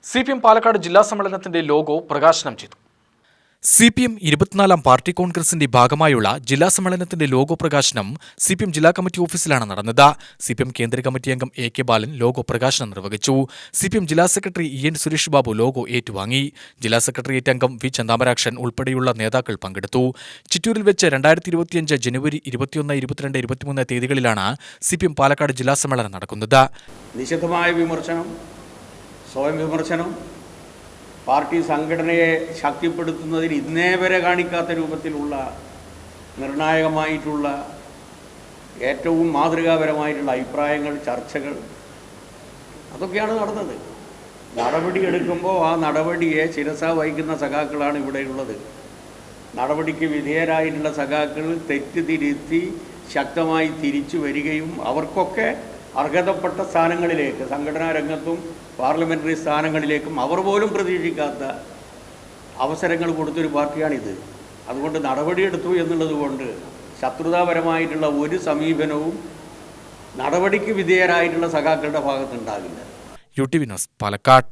CPM Palakkad ജില്ലാ സമ്മേളനത്തിന്റെ logo പ്രകാശനം ചെയ്തു. CPM 24-ാം പാർട്ടി കോൺഗ്രസിന്റെ ഭാഗമായുള്ള ജില്ലാ സമ്മേളനത്തിന്റെ ലോഗോ പ്രകാശനം CPM ജില്ലാ കമ്മിറ്റി ഓഫീസിലാണ് നടന്നത്. CPM കേന്ദ്ര കമ്മിറ്റി അംഗം AK ബാലൻ ലോഗോ പ്രകാശനം നിർവഹിച്ചു. CPM ജില്ലാ secretary EN Suresh Babu logo ഏറ്റുവാങ്ങി. ജില്ലാ സെക്രട്ടേറിയറ്റ് അംഗം V ചന്താമരാക്ഷൻ ഉൾപ്പെടെയുള്ള നേതാക്കൾ പങ്കെടുത്തു. ചിറ്റൂരിൽ വെച്ച് 2025 ജനുവരി 21, 22, 23 തീയതികളിലാണ് CPM പാലക്കാട് ജില്ലാ സമ്മേളനം നടക്കുന്നത്. നിശിതമായ വിമർശനം, സ്വയം വിമർശനം, പാർട്ടി സംഘടനയെ ശക്തിപ്പെടുത്തുന്നതിൽ ഇന്നേ വരെ കാണിക്കാത്ത രൂപത്തിലുള്ള നിർണായകമായിട്ടുള്ള ഏറ്റവും മാതൃകാപരമായിട്ടുള്ള അഭിപ്രായങ്ങൾ, ചർച്ചകൾ അതൊക്കെയാണ് നടന്നത്. നടപടിയെടുക്കുമ്പോൾ ആ നടപടിയെ ശിരസ വഹിക്കുന്ന സഖാക്കളാണ് ഇവിടെയുള്ളത്. നടപടിക്ക് വിധേയരായിട്ടുള്ള സഖാക്കൾ തെറ്റ് തിരുത്തി ശക്തമായി തിരിച്ചു വരികയും അവർക്കൊക്കെ അർഹതപ്പെട്ട സ്ഥാനങ്ങളിലേക്ക്, സംഘടനാ രംഗത്തും പാർലമെൻ്ററി സ്ഥാനങ്ങളിലേക്കും അവർ പോലും പ്രതീക്ഷിക്കാത്ത അവസരങ്ങൾ കൊടുത്തൊരു പാർട്ടിയാണിത്. അതുകൊണ്ട് നടപടിയെടുത്തു എന്നുള്ളത് കൊണ്ട് ശത്രുതാപരമായിട്ടുള്ള ഒരു സമീപനവും നടപടിക്ക് വിധേയരായിട്ടുള്ള സഖാക്കളുടെ ഭാഗത്തുണ്ടാകില്ല. UTV news Palakkad.